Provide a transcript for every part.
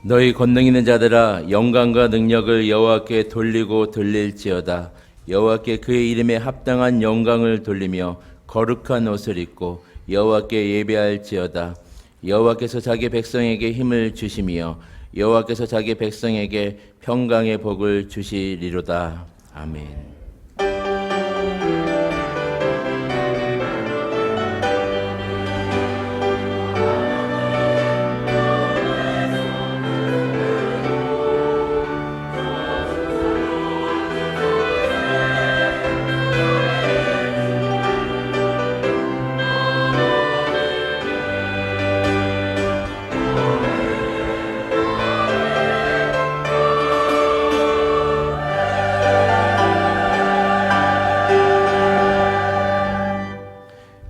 너희 권능 있는 자들아 영광과 능력을 여호와께 돌리고 돌릴지어다. 여호와께 그의 이름에 합당한 영광을 돌리며 거룩한 옷을 입고 여호와께 예배할지어다. 여호와께서 자기 백성에게 힘을 주시며 여호와께서 자기 백성에게 평강의 복을 주시리로다. 아멘.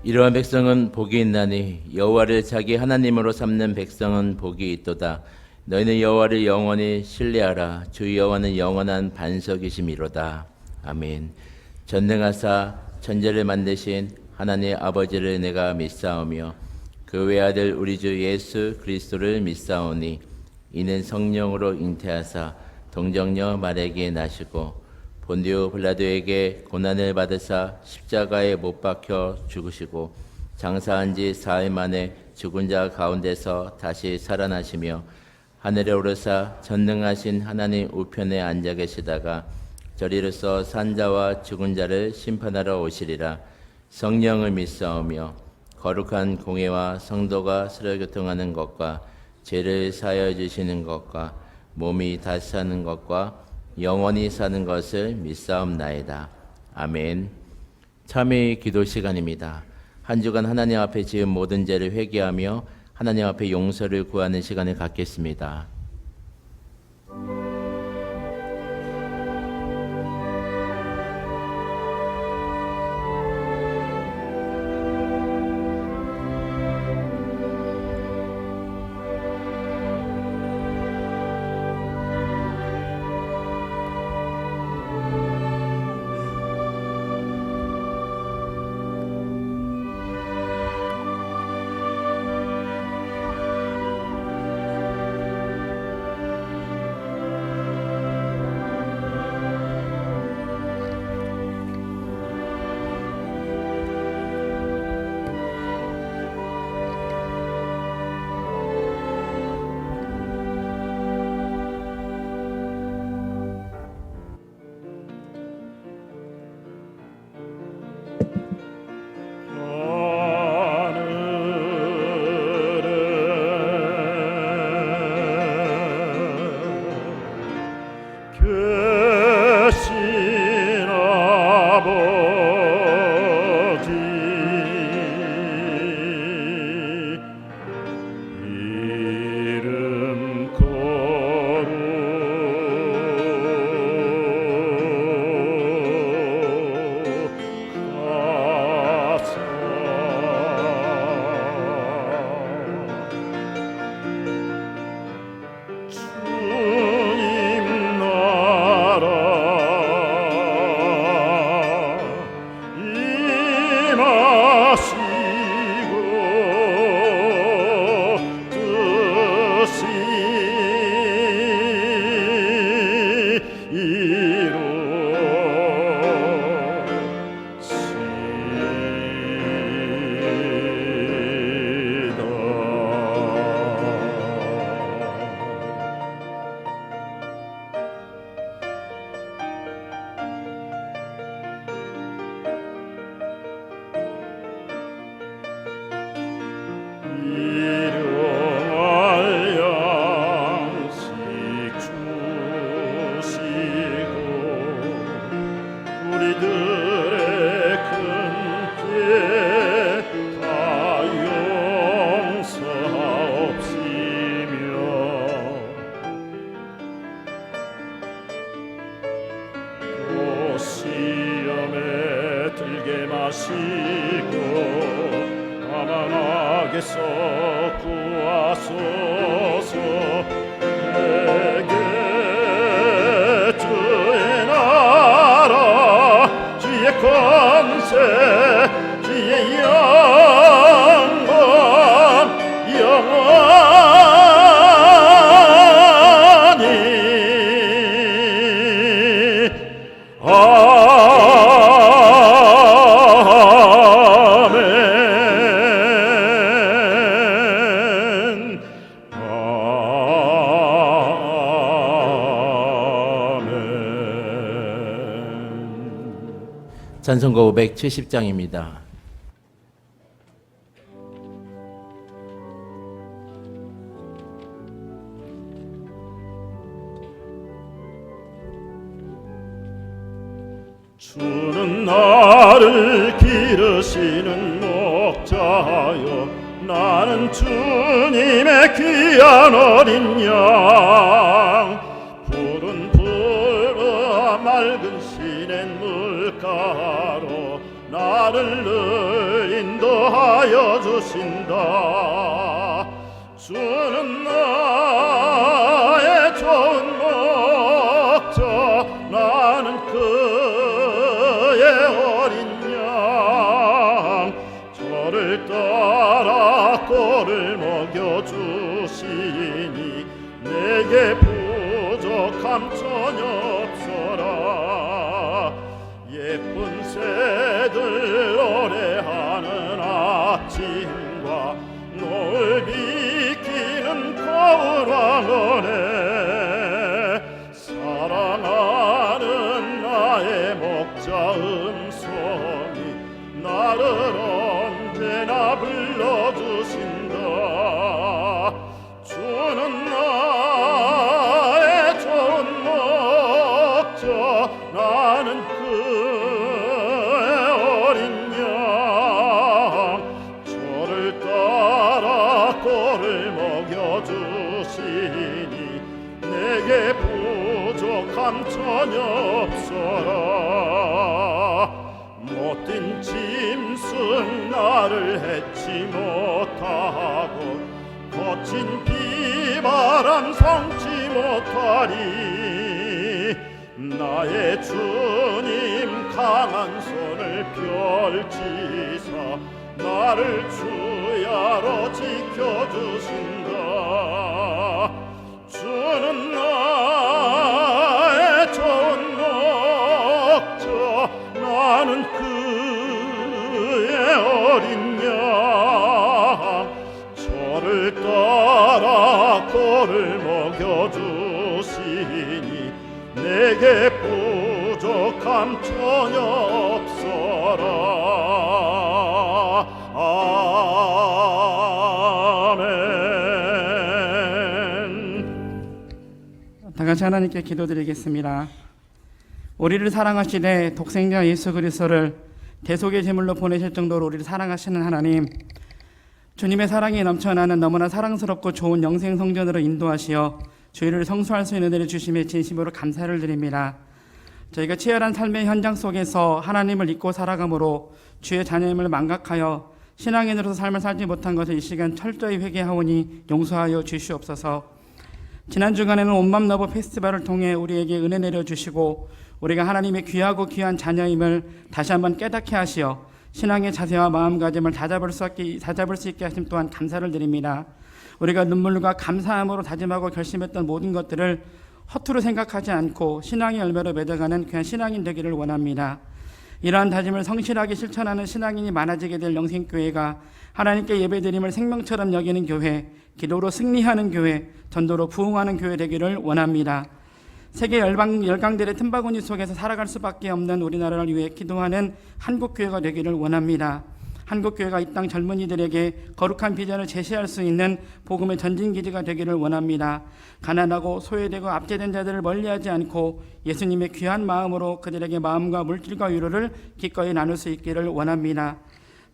이러한 백성은 복이 있나니 여호와를 자기 하나님으로 삼는 백성은 복이 있도다. 너희는 여호와를 영원히 신뢰하라. 주 여호와는 영원한 반석이심이로다. 아멘. 전능하사 천지를 만드신 하나님 아버지를 내가 믿사오며 그 외아들 우리 주 예수 그리스도를 믿사오니 이는 성령으로 잉태하사 동정녀 마리아에게 나시고 본디오 빌라도에게 고난을 받으사 십자가에 못 박혀 죽으시고 장사한 지 사흘 만에 죽은 자 가운데서 다시 살아나시며 하늘에 오르사 전능하신 하나님 우편에 앉아 계시다가 저리로서 산 자와 죽은 자를 심판하러 오시리라. 성령을 믿사오며 거룩한 공회와 성도가 서로 교통하는 것과 죄를 사하여 주시는 것과 몸이 다시 사는 것과 영원히 사는 것을 믿사옵나이다. 아멘. 참회의 기도 시간입니다. 한 주간 하나님 앞에 지은 모든 죄를 회개하며 하나님 앞에 용서를 구하는 시간을 갖겠습니다. 시험에 들게 마시고 가난하게서 구하소서. 내게 주의 나라 주의 권세 주의 영광 영원히 찬송가 570장입니다. 주는 나를 기르시는 목자여 나는 주님의 귀한 어린 양 푸른 풀과 맑은 시냇물가로 나를 늘 인도하여 주신다. 주는 나의 좋은 목자 나는 그의 어린 양 저를 따라 꼴을 먹여주시니 내게 부족함 전혀 없어라. 예쁜 새들 노래하는 아침과 노을 비키는 거울 왕원에 사랑하는 나의 목자 음성이 나를 언제나 불러주신다. 주는 나의 좋은 목자 나는 그의 어린 양 저를 따라 꼴을 먹여주시니 내게 부족함 전혀 없어라. 못된 짐승 나를 해치 못하고 거친 비바람 성치 못하리. 나의 주님 강한 손을 펼치사 나를 주야로 지켜주신다. 주는 나의 좋은 목자 나는 그의 어린 양 저를 따라 꼴을 먹여주시니 내게 부족함 전혀 없어라. 아멘. 다 같이 하나님께 기도드리겠습니다. 우리를 사랑하시되 독생자 예수 그리스도를 대속의 제물로 보내실 정도로 우리를 사랑하시는 하나님, 주님의 사랑이 넘쳐나는 너무나 사랑스럽고 좋은 영생 성전으로 인도하시어 주의를 성수할 수 있는 은혜를 주심에 진심으로 감사를 드립니다. 저희가 치열한 삶의 현장 속에서 하나님을 잊고 살아감으로 주의 자녀임을 망각하여 신앙인으로서 삶을 살지 못한 것을 이 시간 철저히 회개하오니 용서하여 주시옵소서. 지난 주간에는 온맘 러브 페스티벌을 통해 우리에게 은혜 내려주시고 우리가 하나님의 귀하고 귀한 자녀임을 다시 한번 깨닫게 하시어 신앙의 자세와 마음가짐을 다잡을 수 있게 하심 또한 감사를 드립니다. 우리가 눈물과 감사함으로 다짐하고 결심했던 모든 것들을 허투루 생각하지 않고 신앙의 열매로 맺어가는 귀한 신앙인 되기를 원합니다. 이러한 다짐을 성실하게 실천하는 신앙인이 많아지게 될 영생교회가 하나님께 예배드림을 생명처럼 여기는 교회, 기도로 승리하는 교회, 전도로 부흥하는 교회 되기를 원합니다. 세계 열강들의 틈바구니 속에서 살아갈 수밖에 없는 우리나라를 위해 기도하는 한국교회가 되기를 원합니다. 한국교회가 이 땅 젊은이들에게 거룩한 비전을 제시할 수 있는 복음의 전진기지가 되기를 원합니다. 가난하고 소외되고 압제된 자들을 멀리하지 않고 예수님의 귀한 마음으로 그들에게 마음과 물질과 위로를 기꺼이 나눌 수 있기를 원합니다.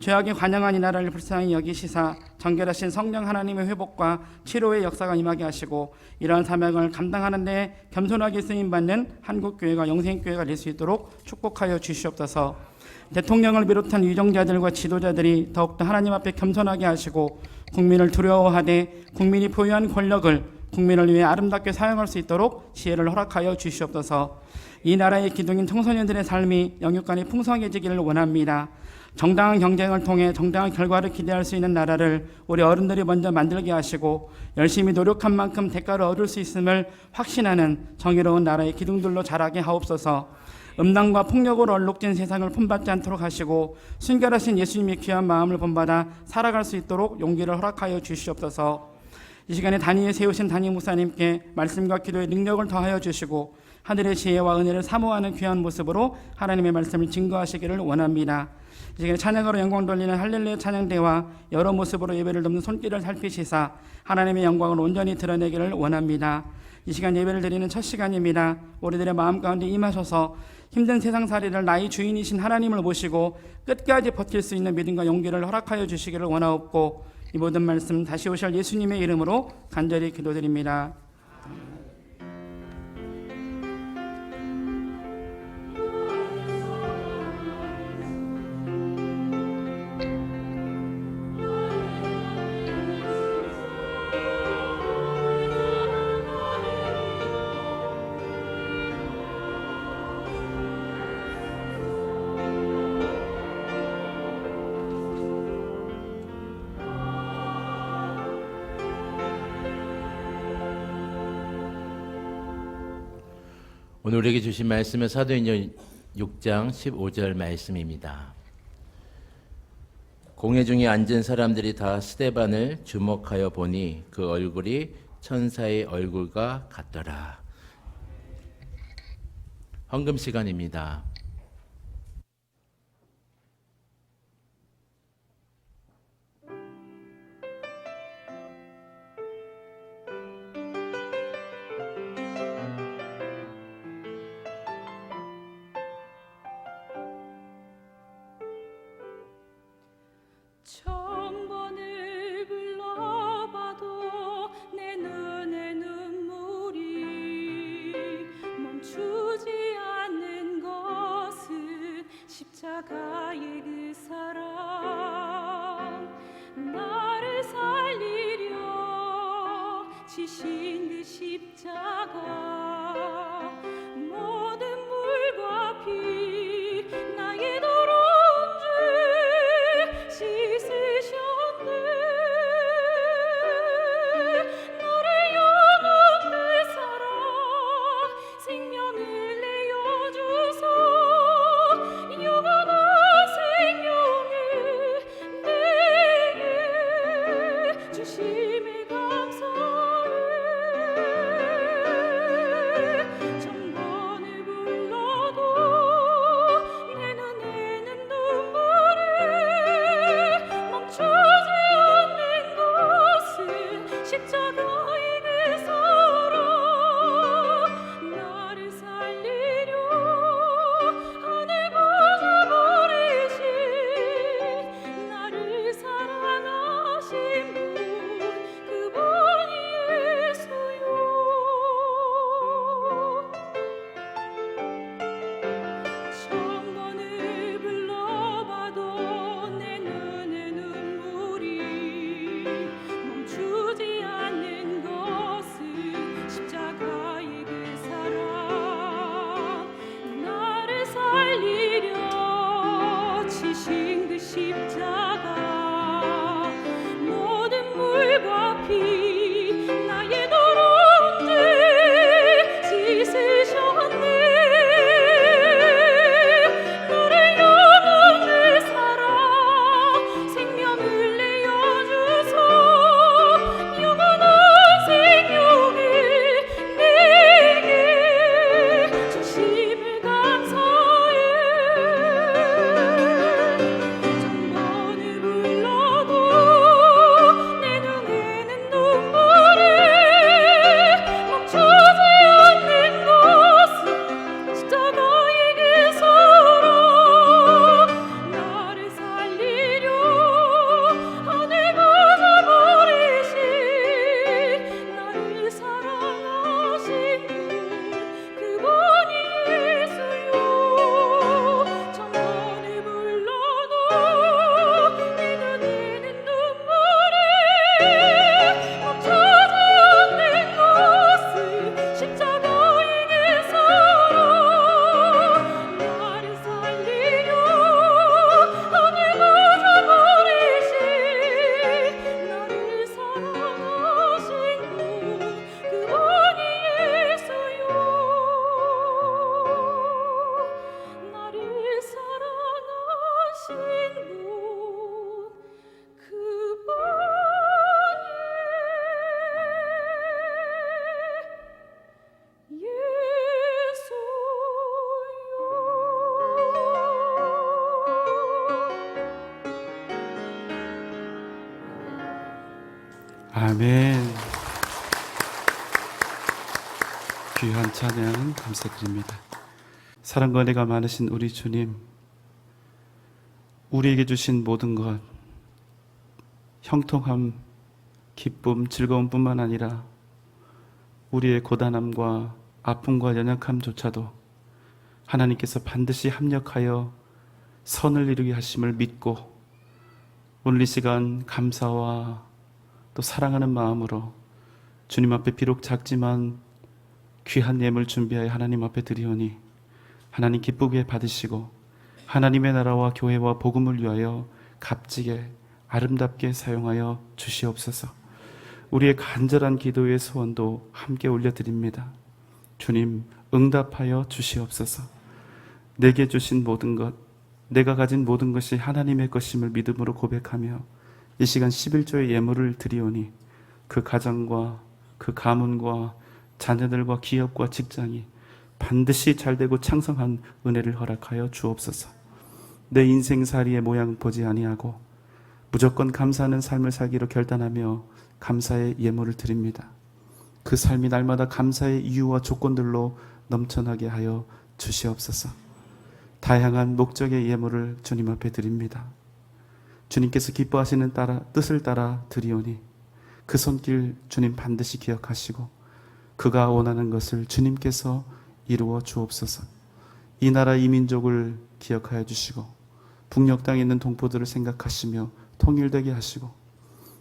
죄악에 관영한 이 나라를 불쌍히 여기시사 정결하신 성령 하나님의 회복과 치료의 역사가 임하게 하시고 이러한 사명을 감당하는 데 겸손하게 쓰임받는 한국교회가 영생교회가 될 수 있도록 축복하여 주시옵소서. 대통령을 비롯한 위정자들과 지도자들이 더욱더 하나님 앞에 겸손하게 하시고 국민을 두려워하되 국민이 보유한 권력을 국민을 위해 아름답게 사용할 수 있도록 지혜를 허락하여 주시옵소서. 이 나라의 기둥인 청소년들의 삶이 영육간에 풍성해지기를 원합니다. 정당한 경쟁을 통해 정당한 결과를 기대할 수 있는 나라를 우리 어른들이 먼저 만들게 하시고 열심히 노력한 만큼 대가를 얻을 수 있음을 확신하는 정의로운 나라의 기둥들로 자라게 하옵소서. 음란과 폭력으로 얼룩진 세상을 본받지 않도록 하시고 순결하신 예수님의 귀한 마음을 본받아 살아갈 수 있도록 용기를 허락하여 주시옵소서. 이 시간에 단위에 세우신 담임 목사님께 말씀과 기도의 능력을 더하여 주시고 하늘의 지혜와 은혜를 사모하는 귀한 모습으로 하나님의 말씀을 증거하시기를 원합니다. 이 시간에 찬양으로 영광 돌리는 할렐루야 찬양대와 여러 모습으로 예배를 돕는 손길을 살피시사 하나님의 영광을 온전히 드러내기를 원합니다. 이 시간 예배를 드리는 첫 시간입니다. 우리들의 마음 가운데 임하셔서 힘든 세상살이를 나의 주인이신 하나님을 모시고 끝까지 버틸 수 있는 믿음과 용기를 허락하여 주시기를 원하옵고, 이 모든 말씀 다시 오실 예수님의 이름으로 간절히 기도드립니다. 오늘 우리에게 주신 말씀은 사도행전 6장 15절 말씀입니다. 공회 중에 앉은 사람들이 다 스데반을 주목하여 보니 그 얼굴이 천사의 얼굴과 같더라. 헌금 시간입니다. 천번을 불러봐도 내 눈에 눈물이 멈추지 않는 것은 십자가의 그 사랑, 나를 살리려 지신 그 십자가, 모든 물과 피 나의 더러운 죄 씻으셨네. 너를 영원히 사랑 생명을 내어주소. 영원한 생명을 내게 주심에 감사해. 아멘. 귀한 찬양 감사드립니다. 사랑과 은혜가 많으신 우리 주님, 우리에게 주신 모든 것, 형통함, 기쁨, 즐거움뿐만 아니라 우리의 고단함과 아픔과 연약함조차도 하나님께서 반드시 합력하여 선을 이루게 하심을 믿고 오늘 이 시간 감사와 또 사랑하는 마음으로 주님 앞에 비록 작지만 귀한 예물 준비하여 하나님 앞에 드리오니 하나님 기쁘게 받으시고 하나님의 나라와 교회와 복음을 위하여 값지게 아름답게 사용하여 주시옵소서. 우리의 간절한 기도의 소원도 함께 올려드립니다. 주님 응답하여 주시옵소서. 내게 주신 모든 것, 내가 가진 모든 것이 하나님의 것임을 믿음으로 고백하며 이 시간 11조의 예물을 드리오니 그 가정과 그 가문과 자녀들과 기업과 직장이 반드시 잘되고 창성한 은혜를 허락하여 주옵소서. 내 인생살이의 모양 보지 아니하고 무조건 감사하는 삶을 살기로 결단하며 감사의 예물을 드립니다. 그 삶이 날마다 감사의 이유와 조건들로 넘쳐나게 하여 주시옵소서. 다양한 목적의 예물을 주님 앞에 드립니다. 주님께서 기뻐하시는 뜻을 따라 드리오니 그 손길 주님 반드시 기억하시고 그가 원하는 것을 주님께서 이루어 주옵소서. 이 나라 이 민족을 기억하여 주시고 북녘 땅에 있는 동포들을 생각하시며 통일되게 하시고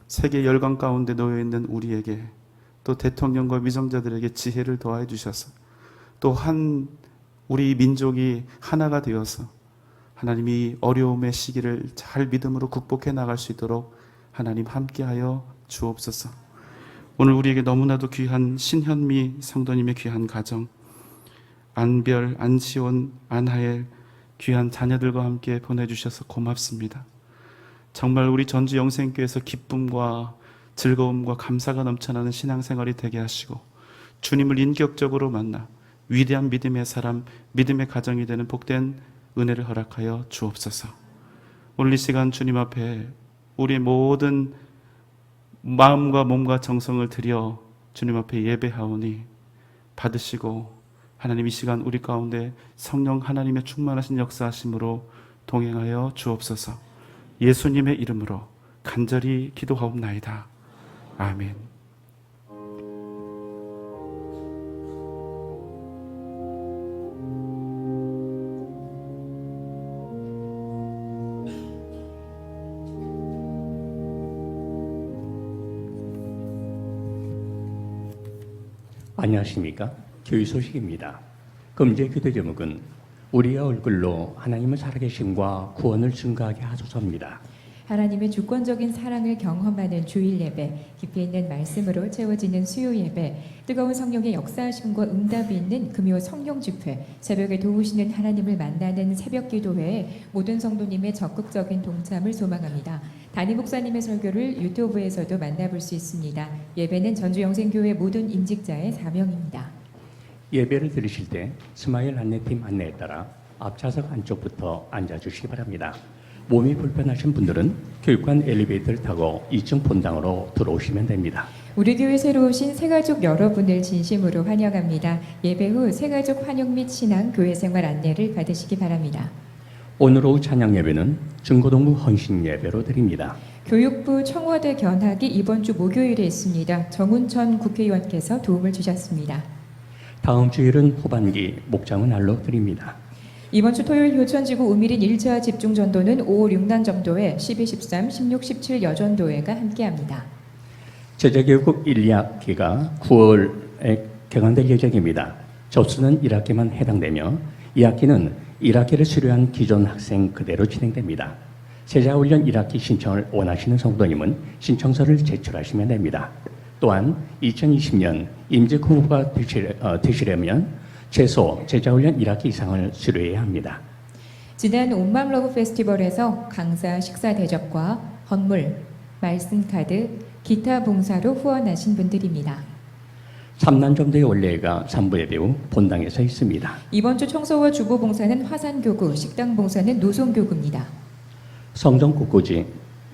세계 열강 가운데 놓여 있는 우리에게 또 대통령과 위정자들에게 지혜를 더하여 주셔서 또 우리 민족이 하나가 되어서 하나님이 어려움의 시기를 잘 믿음으로 극복해 나갈 수 있도록 하나님 함께하여 주옵소서. 오늘 우리에게 너무나도 귀한 신현미 성도님의 귀한 가정, 안별, 안시온, 안하엘 귀한 자녀들과 함께 보내주셔서 고맙습니다. 정말 우리 전주 영생교회에서 기쁨과 즐거움과 감사가 넘쳐나는 신앙생활이 되게 하시고 주님을 인격적으로 만나 위대한 믿음의 사람, 믿음의 가정이 되는 복된 은혜를 허락하여 주옵소서. 오늘 이 시간 주님 앞에 우리의 모든 마음과 몸과 정성을 들여 주님 앞에 예배하오니 받으시고 하나님 이 시간 우리 가운데 성령 하나님의 충만하신 역사하심으로 동행하여 주옵소서. 예수님의 이름으로 간절히 기도하옵나이다. 아멘. 안녕하십니까? 교회 소식입니다. 금제 기도 제목은 우리의 얼굴로 하나님의 살아계심과 구원을 증거하게 하소서입니다. 하나님의 주권적인 사랑을 경험하는 주일 예배, 깊이 있는 말씀으로 채워지는 수요 예배, 뜨거운 성령의 역사하심과 응답이 있는 금요 성령 집회, 새벽에 도우시는 하나님을 만나는 새벽 기도회에 모든 성도님의 적극적인 동참을 소망합니다. 담임 목사님의 설교를 유튜브에서도 만나볼 수 있습니다. 예배는 전주영생교회 모든 임직자의 사명입니다. 예배를 들으실 때 스마일 안내팀 안내에 따라 앞좌석 안쪽부터 앉아주시기 바랍니다. 몸이 불편하신 분들은 교육관 엘리베이터를 타고 2층 본당으로 들어오시면 됩니다. 우리 교회 새로 오신 새가족 여러분을 진심으로 환영합니다. 예배 후 새가족 환영 및 신앙 교회 생활 안내를 받으시기 바랍니다. 오늘 오후 찬양 예배는 중고등부 헌신 예배로 드립니다. 교육부 청와대 견학이 이번 주 목요일에 있습니다. 정운천 국회의원께서 도움을 주셨습니다. 다음 주일은 후반기 목장은 날로 드립니다. 이번 주 토요일 효천지구 우미린 1차 집중전도는 5, 6난 점도회, 12, 13, 16, 17 여전도회가 함께합니다. 제자교육 1, 2학기가 9월에 개강될 예정입니다. 접수는 1학기만 해당되며 2학기는 1학기를 수료한 기존 학생 그대로 진행됩니다. 제자훈련 1학기 신청을 원하시는 성도님은 신청서를 제출하시면 됩니다. 또한 2020년 임직 후보가 되시려면 최소 제자훈련 1학기 이상을 수료해야 합니다. 지난 온맘러브 페스티벌에서 강사 식사 대접과 헌물, 말씀 카드, 기타 봉사로 후원하신 분들입니다. 3난점도의 원래가 3부 예배 후 본당에서 있습니다. 이번 주 청소와 주보 봉사는 화산교구, 식당 봉사는 노송교구입니다. 성전 국고지,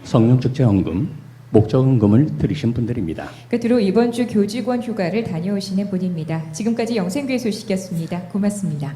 성령축제헌금, 목적응금을 들으신 분들입니다. 끝으로 이번 주 교직원 휴가를 다녀오시는 분입니다. 지금까지 영생교회 소식이었습니다. 고맙습니다.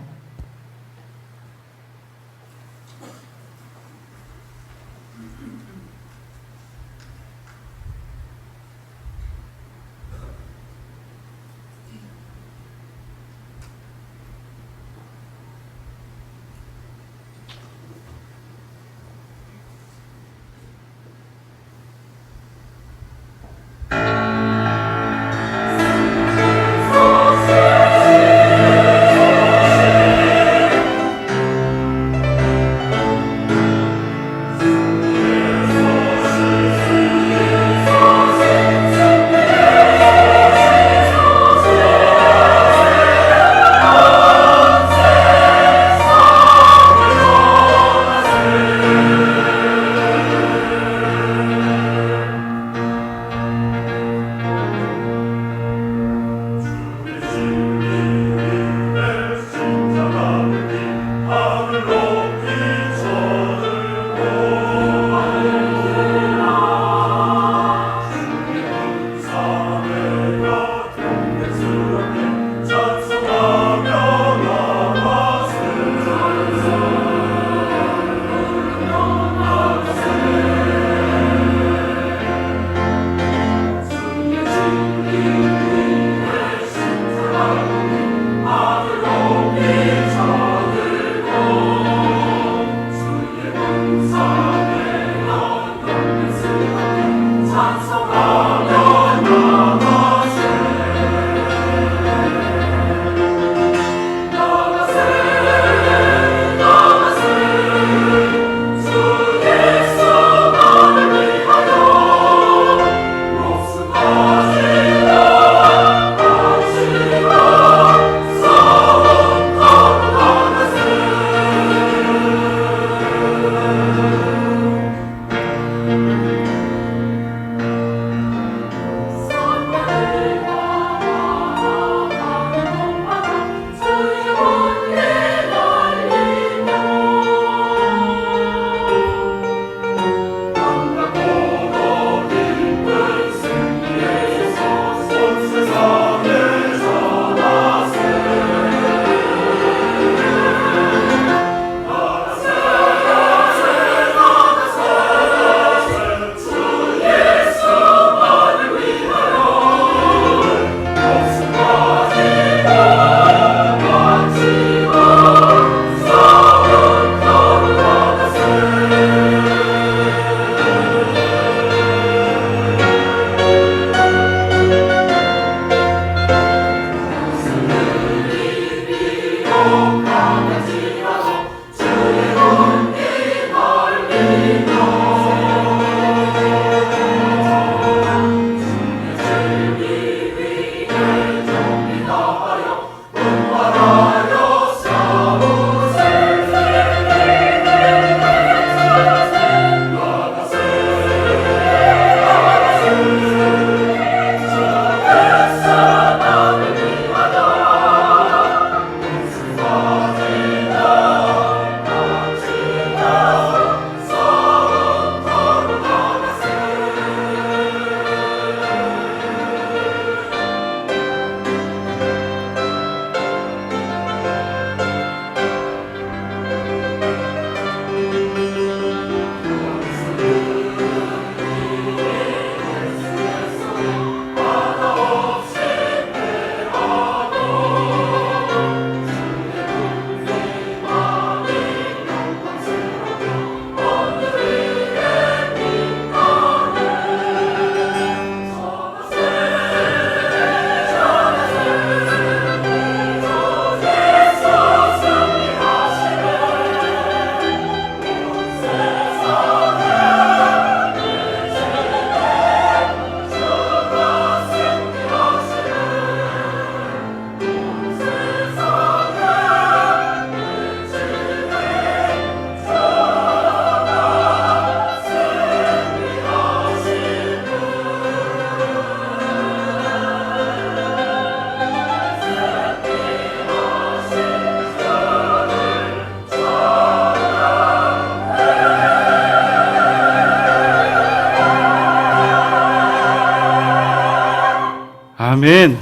아멘.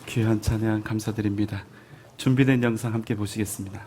귀한 찬양 감사드립니다. 준비된 영상 함께 보시겠습니다.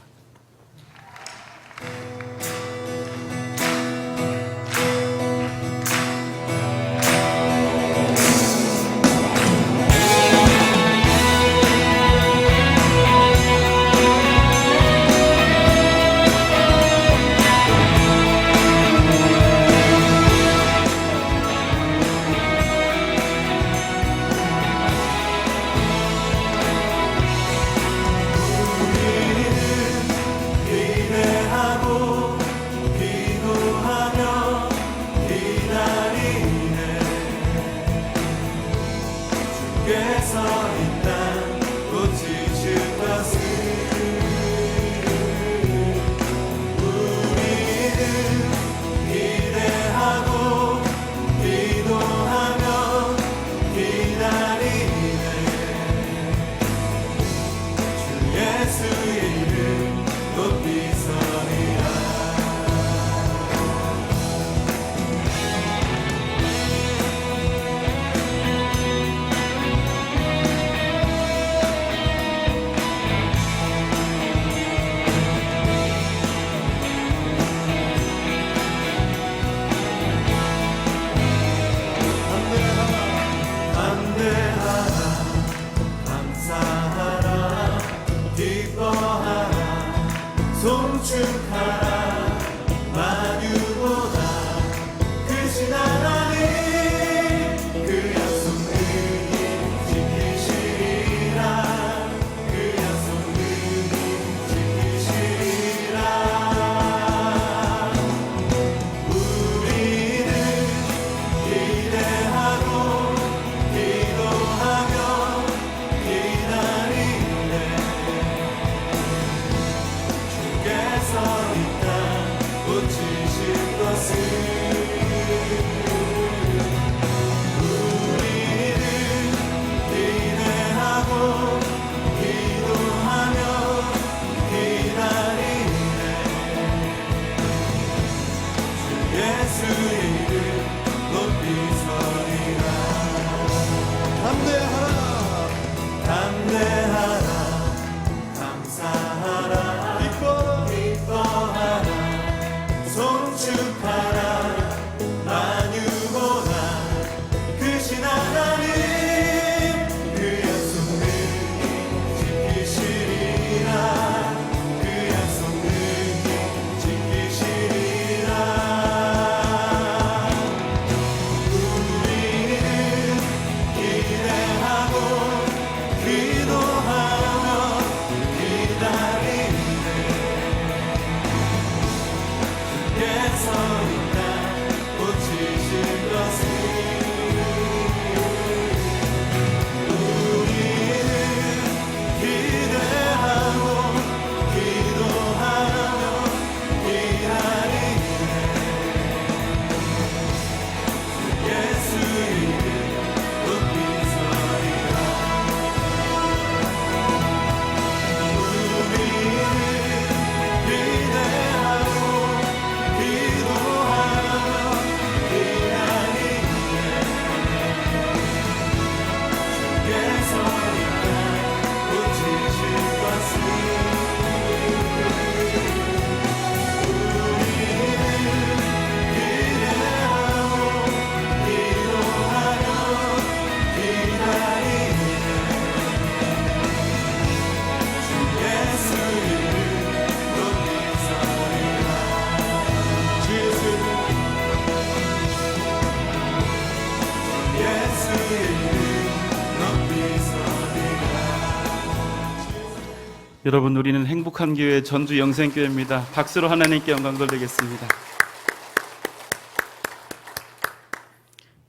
여러분, 우리는 행복한 교회 전주 영생교회입니다. 박수로 하나님께 영광 돌리겠습니다.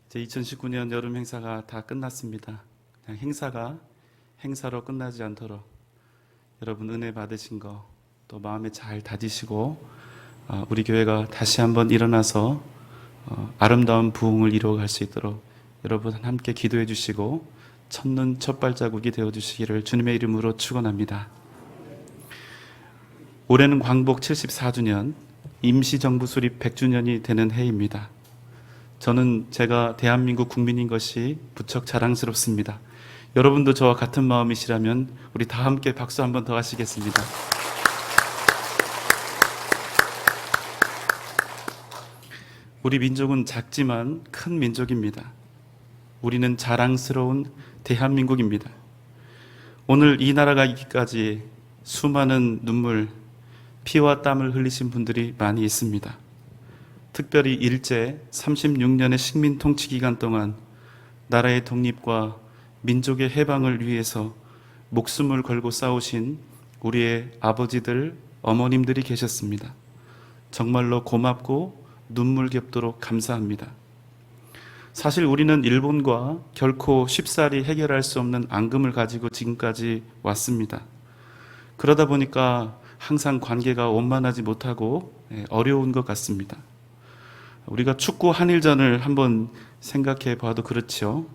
제 2019년 여름 행사가 다 끝났습니다. 그냥 행사가 행사로 끝나지 않도록 여러분 은혜 받으신 거 또 마음에 잘 다지시고 우리 교회가 다시 한번 일어나서 아름다운 부흥을 이루어갈 수 있도록 여러분 함께 기도해 주시고 첫눈 첫 발자국이 되어 주시기를 주님의 이름으로 축원합니다. 올해는 광복 74주년, 임시정부 수립 100주년이 되는 해입니다. 저는 제가 대한민국 국민인 것이 무척 자랑스럽습니다. 여러분도 저와 같은 마음이시라면 우리 다 함께 박수 한번 더 하시겠습니다. 우리 민족은 작지만 큰 민족입니다. 우리는 자랑스러운 대한민국입니다. 오늘 이 나라가 있기까지 수많은 눈물, 피와 땀을 흘리신 분들이 많이 있습니다. 특별히 일제 36년의 식민 통치 기간 동안 나라의 독립과 민족의 해방을 위해서 목숨을 걸고 싸우신 우리의 아버지들, 어머님들이 계셨습니다. 정말로 고맙고 눈물겹도록 감사합니다. 사실 우리는 일본과 결코 쉽사리 해결할 수 없는 앙금을 가지고 지금까지 왔습니다. 그러다 보니까 항상 관계가 원만하지 못하고 어려운 것 같습니다. 우리가 축구 한일전을 한번 생각해 봐도 그렇죠.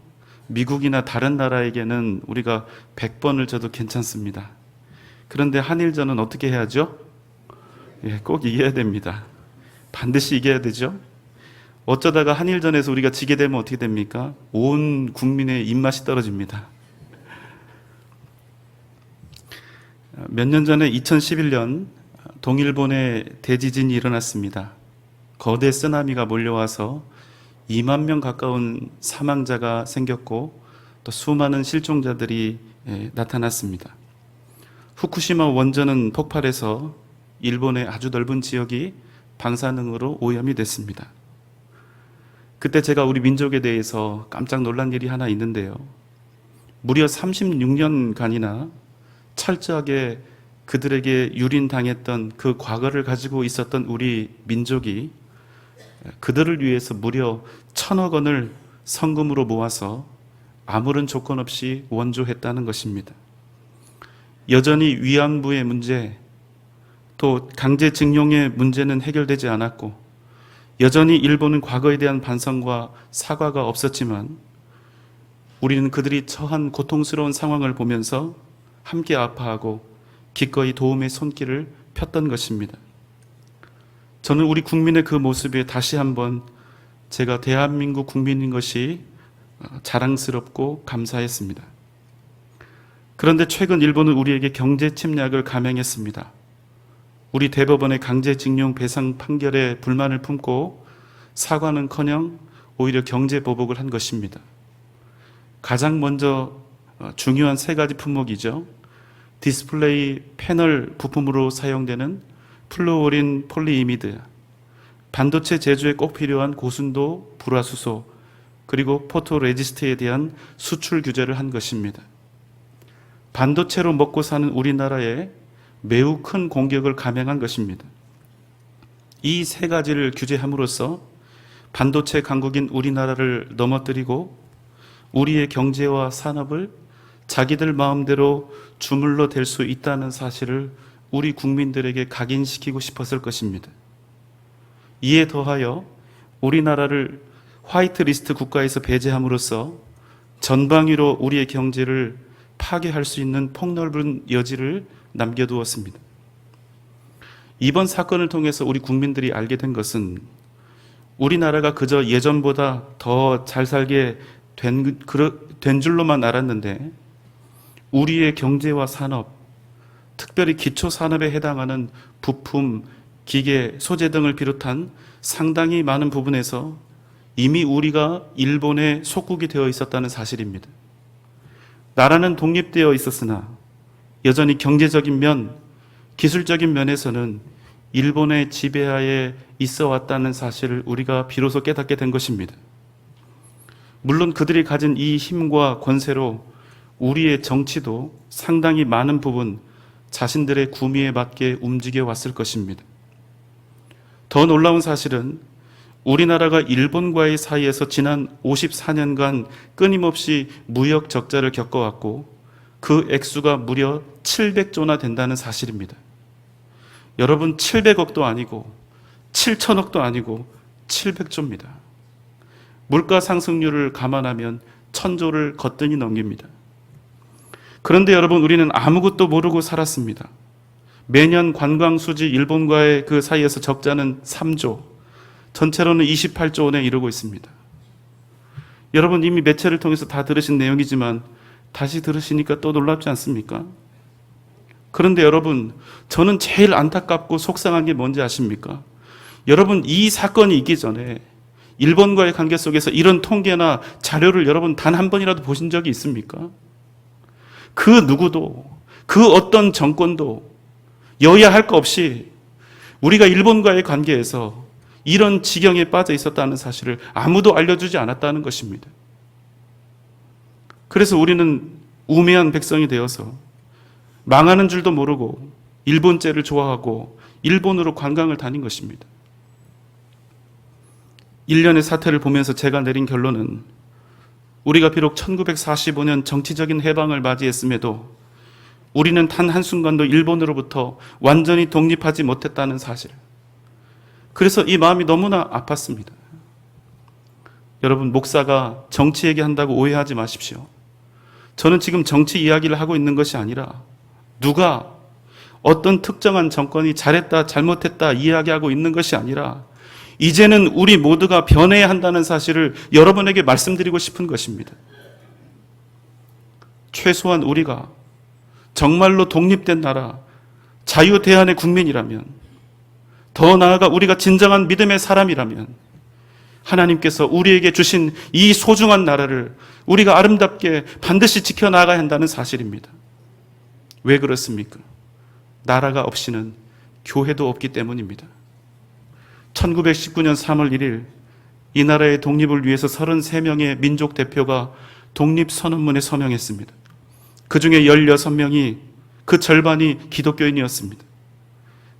미국이나 다른 나라에게는 우리가 100번을 져도 괜찮습니다. 그런데 한일전은 어떻게 해야죠? 꼭 이겨야 됩니다. 반드시 이겨야 되죠. 어쩌다가 한일전에서 우리가 지게 되면 어떻게 됩니까? 온 국민의 입맛이 떨어집니다. 몇 년 전에 2011년 동일본에 대지진이 일어났습니다. 거대 쓰나미가 몰려와서 2만 명 가까운 사망자가 생겼고 또 수많은 실종자들이 나타났습니다. 후쿠시마 원전은 폭발해서 일본의 아주 넓은 지역이 방사능으로 오염이 됐습니다. 그때 제가 우리 민족에 대해서 깜짝 놀란 일이 하나 있는데요. 무려 36년간이나 철저하게 그들에게 유린당했던 그 과거를 가지고 있었던 우리 민족이 그들을 위해서 무려 1,000억 원을 성금으로 모아서 아무런 조건 없이 원조했다는 것입니다. 여전히 위안부의 문제, 또 강제징용의 문제는 해결되지 않았고 여전히 일본은 과거에 대한 반성과 사과가 없었지만 우리는 그들이 처한 고통스러운 상황을 보면서 함께 아파하고 기꺼이 도움의 손길을 폈던 것입니다. 저는 우리 국민의 그 모습에 다시 한번 제가 대한민국 국민인 것이 자랑스럽고 감사했습니다. 그런데 최근 일본은 우리에게 경제 침략을 감행했습니다. 우리 대법원의 강제징용 배상 판결에 불만을 품고 사과는커녕 오히려 경제 보복을 한 것입니다. 가장 먼저 중요한 3가지 품목이죠. 디스플레이 패널 부품으로 사용되는 플루오린 폴리이미드, 반도체 제조에 꼭 필요한 고순도 불화수소, 그리고 포토레지스트에 대한 수출 규제를 한 것입니다. 반도체로 먹고 사는 우리나라에 매우 큰 공격을 감행한 것입니다. 이 3가지를 규제함으로써 반도체 강국인 우리나라를 넘어뜨리고 우리의 경제와 산업을 자기들 마음대로 주물러 댈 수 있다는 사실을 우리 국민들에게 각인시키고 싶었을 것입니다. 이에 더하여 우리나라를 화이트리스트 국가에서 배제함으로써 전방위로 우리의 경제를 파괴할 수 있는 폭넓은 여지를 남겨두었습니다. 이번 사건을 통해서 우리 국민들이 알게 된 것은 우리나라가 그저 예전보다 더 잘 살게 된 줄로만 알았는데 우리의 경제와 산업, 특별히 기초산업에 해당하는 부품, 기계, 소재 등을 비롯한 상당히 많은 부분에서 이미 우리가 일본의 속국이 되어 있었다는 사실입니다. 나라는 독립되어 있었으나 여전히 경제적인 면, 기술적인 면에서는 일본의 지배하에 있어 왔다는 사실을 우리가 비로소 깨닫게 된 것입니다. 물론 그들이 가진 이 힘과 권세로 우리의 정치도 상당히 많은 부분 자신들의 구미에 맞게 움직여 왔을 것입니다. 더 놀라운 사실은 우리나라가 일본과의 사이에서 지난 54년간 끊임없이 무역 적자를 겪어왔고 그 액수가 무려 700조나 된다는 사실입니다. 여러분, 700억도 아니고 7천억도 아니고 700조입니다. 물가 상승률을 감안하면 1000조를 거뜬히 넘깁니다. 그런데 여러분, 우리는 아무것도 모르고 살았습니다. 매년 관광 수지 일본과의 그 사이에서 적자는 3조, 전체로는 28조 원에 이르고 있습니다. 여러분 이미 매체를 통해서 다 들으신 내용이지만 다시 들으시니까 또 놀랍지 않습니까? 그런데 여러분, 저는 제일 안타깝고 속상한 게 뭔지 아십니까? 여러분, 이 사건이 있기 전에 일본과의 관계 속에서 이런 통계나 자료를 여러분 단 한 번이라도 보신 적이 있습니까? 그 누구도, 그 어떤 정권도 여야 할 것 없이 우리가 일본과의 관계에서 이런 지경에 빠져 있었다는 사실을 아무도 알려주지 않았다는 것입니다. 그래서 우리는 우매한 백성이 되어서 망하는 줄도 모르고 일본제를 좋아하고 일본으로 관광을 다닌 것입니다. 1년의 사태를 보면서 제가 내린 결론은 우리가 비록 1945년 정치적인 해방을 맞이했음에도 우리는 단 한순간도 일본으로부터 완전히 독립하지 못했다는 사실. 그래서 이 마음이 너무나 아팠습니다. 여러분, 목사가 정치 얘기한다고 오해하지 마십시오. 저는 지금 정치 이야기를 하고 있는 것이 아니라 누가 어떤 특정한 정권이 잘했다 잘못했다 이야기하고 있는 것이 아니라 이제는 우리 모두가 변해야 한다는 사실을 여러분에게 말씀드리고 싶은 것입니다. 최소한 우리가 정말로 독립된 나라, 자유대한의 국민이라면, 더 나아가 우리가 진정한 믿음의 사람이라면 하나님께서 우리에게 주신 이 소중한 나라를 우리가 아름답게 반드시 지켜나가야 한다는 사실입니다. 왜 그렇습니까? 나라가 없이는 교회도 없기 때문입니다. 1919년 3월 1일 이 나라의 독립을 위해서 33명의 민족 대표가 독립선언문에 서명했습니다. 그 중에 16명이, 그 절반이 기독교인이었습니다.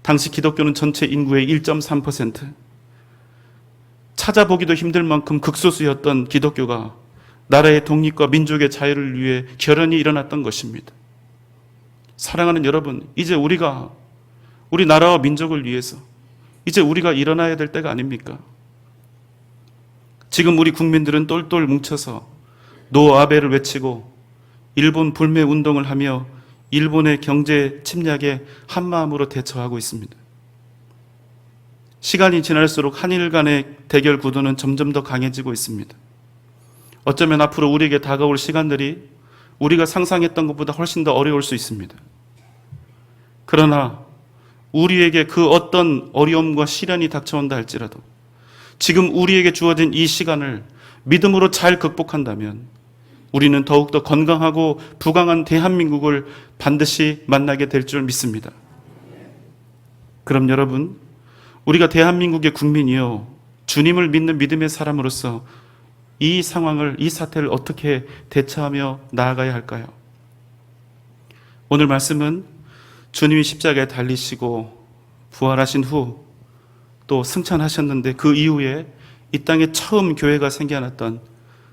당시 기독교는 전체 인구의 1.3%, 찾아보기도 힘들 만큼 극소수였던 기독교가 나라의 독립과 민족의 자유를 위해 결연히 일어났던 것입니다. 사랑하는 여러분, 이제 우리가 우리 나라와 민족을 위해서 이제 우리가 일어나야 될 때가 아닙니까? 지금 우리 국민들은 똘똘 뭉쳐서 노 아베를 외치고 일본 불매 운동을 하며 일본의 경제 침략에 한마음으로 대처하고 있습니다. 시간이 지날수록 한일 간의 대결 구도는 점점 더 강해지고 있습니다. 어쩌면 앞으로 우리에게 다가올 시간들이 우리가 상상했던 것보다 훨씬 더 어려울 수 있습니다. 그러나 우리에게 그 어떤 어려움과 시련이 닥쳐온다 할지라도 지금 우리에게 주어진 이 시간을 믿음으로 잘 극복한다면 우리는 더욱더 건강하고 부강한 대한민국을 반드시 만나게 될 줄 믿습니다. 그럼 여러분, 우리가 대한민국의 국민이요, 주님을 믿는 믿음의 사람으로서 이 상황을, 이 사태를 어떻게 대처하며 나아가야 할까요? 오늘 말씀은 주님이 십자가에 달리시고 부활하신 후 또 승천하셨는데 그 이후에 이 땅에 처음 교회가 생겨났던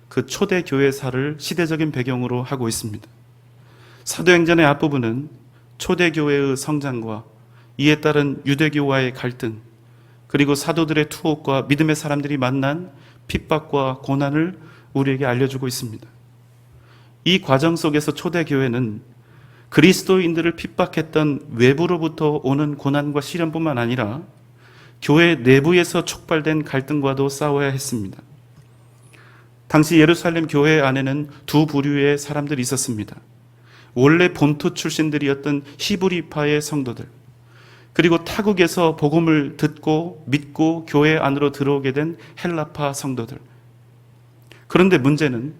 그 초대 교회사를 시대적인 배경으로 하고 있습니다. 사도행전의 앞부분은 초대 교회의 성장과 이에 따른 유대교와의 갈등, 그리고 사도들의 투옥과 믿음의 사람들이 만난 핍박과 고난을 우리에게 알려주고 있습니다. 이 과정 속에서 초대 교회는 그리스도인들을 핍박했던 외부로부터 오는 고난과 시련뿐만 아니라 교회 내부에서 촉발된 갈등과도 싸워야 했습니다. 당시 예루살렘 교회 안에는 두 부류의 사람들이 있었습니다. 원래 본토 출신들이었던 히브리파의 성도들, 그리고 타국에서 복음을 듣고 믿고 교회 안으로 들어오게 된 헬라파 성도들. 그런데 문제는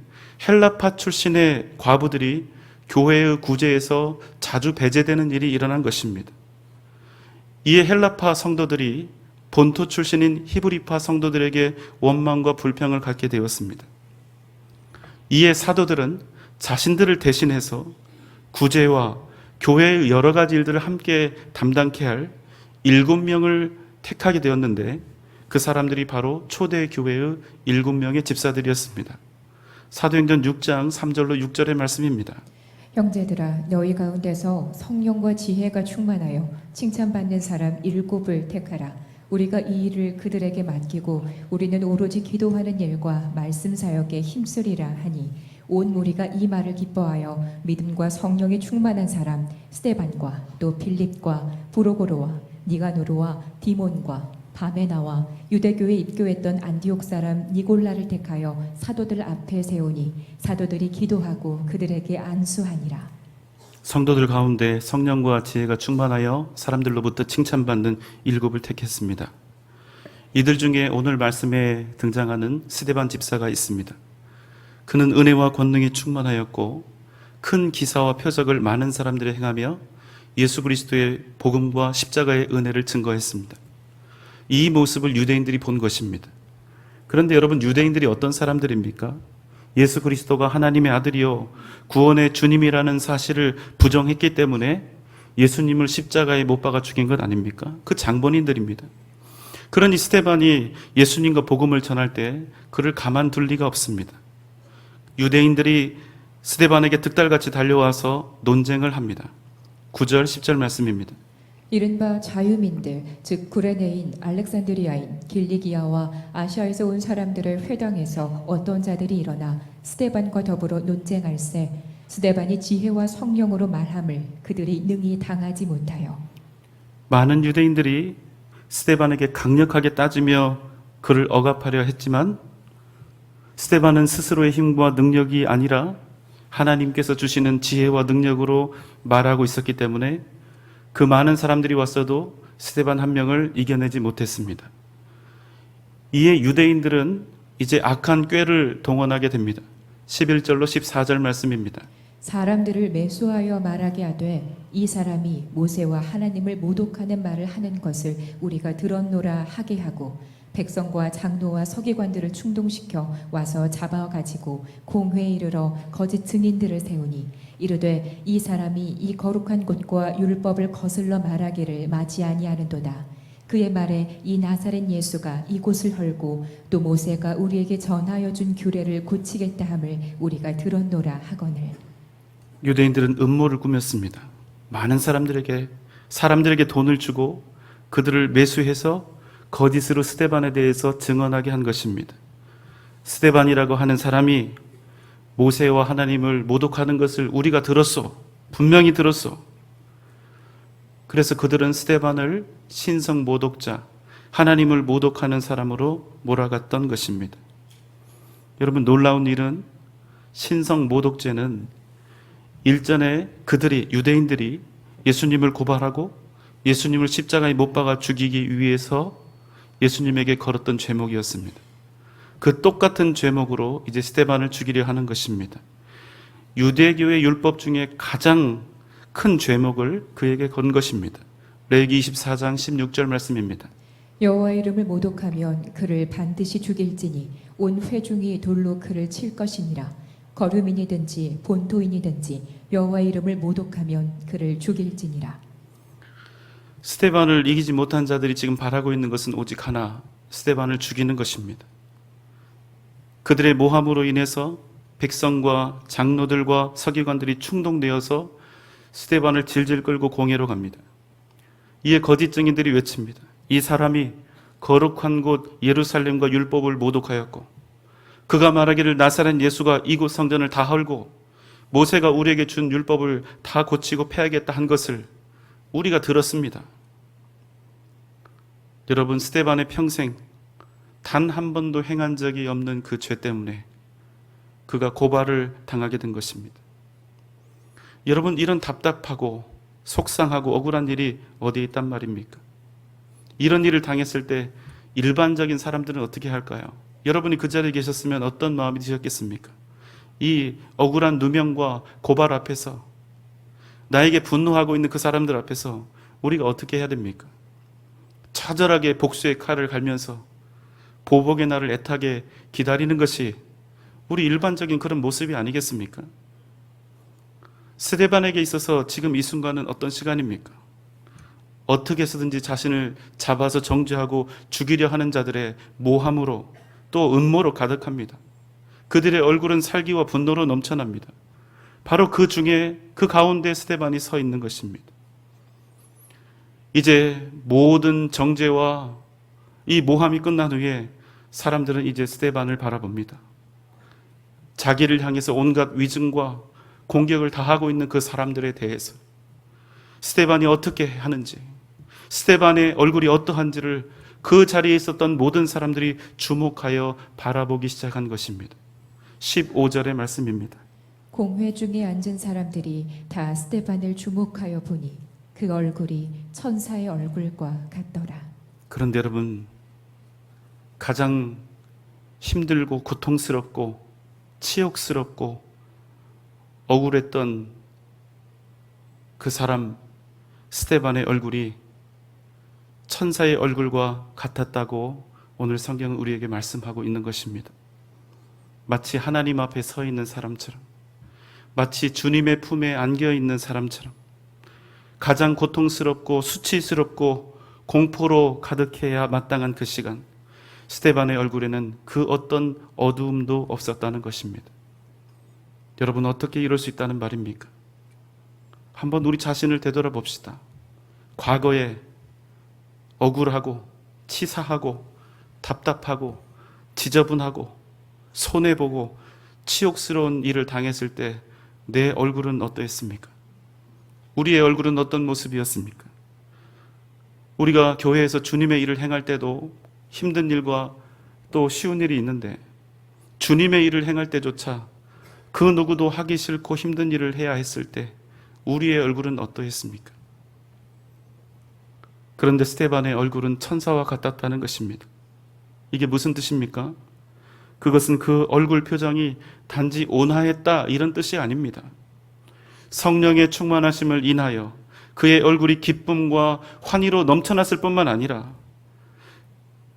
헬라파 출신의 과부들이 교회의 구제에서 자주 배제되는 일이 일어난 것입니다. 이에 헬라파 성도들이 본토 출신인 히브리파 성도들에게 원망과 불평을 갖게 되었습니다. 이에 사도들은 자신들을 대신해서 구제와 교회의 여러 가지 일들을 함께 담당케 할 7명을 택하게 되었는데 그 사람들이 바로 초대 교회의 7명의 집사들이었습니다. 사도행전 6장 3절로 6절의 말씀입니다. 형제들아, 너희 가운데서 성령과 지혜가 충만하여 칭찬받는 사람 7을 택하라. 우리가 이 일을 그들에게 맡기고 우리는 오로지 기도하는 일과 말씀 사역에 힘쓰리라 하니 온 무리가 이 말을 기뻐하여 믿음과 성령이 충만한 사람 스데반과 또 빌립과 브로고로와 니가노르와 디몬과 밤에 나와 유대교에 입교했던 안디옥 사람 니골라를 택하여 사도들 앞에 세우니 사도들이 기도하고 그들에게 안수하니라. 성도들 가운데 성령과 지혜가 충만하여 사람들로부터 칭찬받는 7을 택했습니다. 이들 중에 오늘 말씀에 등장하는 스데반 집사가 있습니다. 그는 은혜와 권능이 충만하였고 큰 기사와 표적을 많은 사람들이 행하며 예수 그리스도의 복음과 십자가의 은혜를 증거했습니다. 이 모습을 유대인들이 본 것입니다. 그런데 여러분, 유대인들이 어떤 사람들입니까? 예수 그리스도가 하나님의 아들이요 구원의 주님이라는 사실을 부정했기 때문에 예수님을 십자가에 못 박아 죽인 것 아닙니까? 그 장본인들입니다. 그러니 스데반이 예수님과 복음을 전할 때 그를 가만둘 리가 없습니다. 유대인들이 스데반에게 득달같이 달려와서 논쟁을 합니다. 9절 10절 말씀입니다. 이른바 자유민들, 즉 구레네인, 알렉산드리아인, 길리기아와 아시아에서 온 사람들을 회당에서 어떤 자들이 일어나 스데반과 더불어 논쟁할세 스데반이 지혜와 성령으로 말함을 그들이 능히 당하지 못하여. 많은 유대인들이 스데반에게 강력하게 따지며 그를 억압하려 했지만 스데반은 스스로의 힘과 능력이 아니라 하나님께서 주시는 지혜와 능력으로 말하고 있었기 때문에 그 많은 사람들이 왔어도 스데반 한 명을 이겨내지 못했습니다. 이에 유대인들은 이제 악한 꾀를 동원하게 됩니다. 11절로 14절 말씀입니다. 사람들을 매수하여 말하게 하되 이 사람이 모세와 하나님을 모독하는 말을 하는 것을 우리가 들었노라 하게 하고 백성과 장로와 서기관들을 충동시켜 와서 잡아가지고 공회에 이르러 거짓 증인들을 세우니 이르되 이 사람이 이 거룩한 곳과 율법을 거슬러 말하기를 마지 아니하는도다. 그의 말에 이 나사렛 예수가 이곳을 헐고 또 모세가 우리에게 전하여 준 규례를 고치겠다 함을 우리가 들었노라 하거늘. 유대인들은 음모를 꾸몄습니다. 많은 사람들에게 돈을 주고 그들을 매수해서 거짓으로 스데반에 대해서 증언하게 한 것입니다. 스데반이라고 하는 사람이 모세와 하나님을 모독하는 것을 우리가 들었어. 분명히 들었어. 그래서 그들은 스데반을 신성 모독자, 하나님을 모독하는 사람으로 몰아갔던 것입니다. 여러분, 놀라운 일은 신성 모독죄는 일전에 유대인들이 예수님을 고발하고 예수님을 십자가에 못 박아 죽이기 위해서 예수님에게 걸었던 죄목이었습니다. 그 똑같은 죄목으로 이제 스데반을 죽이려 하는 것입니다. 유대교의 율법 중에 가장 큰 죄목을 그에게 건 것입니다. 레위기 24장 16절 말씀입니다. 여호와 이름을 모독하면 그를 반드시 죽일지니 온 회중이 돌로 그를 칠 것이니라. 거류민이든지 본토인이든지 여호와 이름을 모독하면 그를 죽일지니라. 스데반을 이기지 못한 자들이 지금 바라고 있는 것은 오직 하나, 스데반을 죽이는 것입니다. 그들의 모함으로 인해서 백성과 장로들과 서기관들이 충동되어서 스데반을 질질 끌고 공회로 갑니다. 이에 거짓 증인들이 외칩니다. 이 사람이 거룩한 곳 예루살렘과 율법을 모독하였고 그가 말하기를 나사렛 예수가 이곳 성전을 다 헐고 모세가 우리에게 준 율법을 다 고치고 폐하겠다 한 것을 우리가 들었습니다. 여러분, 스데반의 평생 단 한 번도 행한 적이 없는 그 죄 때문에 그가 고발을 당하게 된 것입니다. 여러분, 이런 답답하고 속상하고 억울한 일이 어디에 있단 말입니까? 이런 일을 당했을 때 일반적인 사람들은 어떻게 할까요? 여러분이 그 자리에 계셨으면 어떤 마음이 드셨겠습니까? 이 억울한 누명과 고발 앞에서, 나에게 분노하고 있는 그 사람들 앞에서 우리가 어떻게 해야 됩니까? 처절하게 복수의 칼을 갈면서 보복의 날을 애타게 기다리는 것이 우리 일반적인 그런 모습이 아니겠습니까? 스데반에게 있어서 지금 이 순간은 어떤 시간입니까? 어떻게 해서든지 자신을 잡아서 정죄하고 죽이려 하는 자들의 모함으로 또 음모로 가득합니다. 그들의 얼굴은 살기와 분노로 넘쳐납니다. 바로 그 중에 그 가운데 스데반이 서 있는 것입니다. 이제 모든 정죄와 이 모함이 끝난 후에 사람들은 이제 스데반을 바라봅니다. 자기를 향해서 온갖 위증과 공격을 다 하고 있는 그 사람들에 대해서 스데반이 어떻게 하는지, 스데반의 얼굴이 어떠한지를 그 자리에 있었던 모든 사람들이 주목하여 바라보기 시작한 것입니다. 15절의 말씀입니다. 공회 중에 앉은 사람들이 다 스데반을 주목하여 보니 그 얼굴이 천사의 얼굴과 같더라. 그런데 여러분, 가장 힘들고 고통스럽고 치욕스럽고 억울했던 그 사람 스데반의 얼굴이 천사의 얼굴과 같았다고 오늘 성경은 우리에게 말씀하고 있는 것입니다. 마치 하나님 앞에 서 있는 사람처럼, 마치 주님의 품에 안겨 있는 사람처럼, 가장 고통스럽고 수치스럽고 공포로 가득해야 마땅한 그 시간, 스데반의 얼굴에는 그 어떤 어두움도 없었다는 것입니다. 여러분, 어떻게 이럴 수 있다는 말입니까? 한번 우리 자신을 되돌아봅시다. 과거에 억울하고 치사하고 답답하고 지저분하고 손해보고 치욕스러운 일을 당했을 때 내 얼굴은 어떠했습니까? 우리의 얼굴은 어떤 모습이었습니까? 우리가 교회에서 주님의 일을 행할 때도 힘든 일과 또 쉬운 일이 있는데 주님의 일을 행할 때조차 그 누구도 하기 싫고 힘든 일을 해야 했을 때 우리의 얼굴은 어떠했습니까? 그런데 스데반의 얼굴은 천사와 같았다는 것입니다. 이게 무슨 뜻입니까? 그것은 그 얼굴 표정이 단지 온화했다 이런 뜻이 아닙니다. 성령의 충만하심을 인하여 그의 얼굴이 기쁨과 환희로 넘쳐났을 뿐만 아니라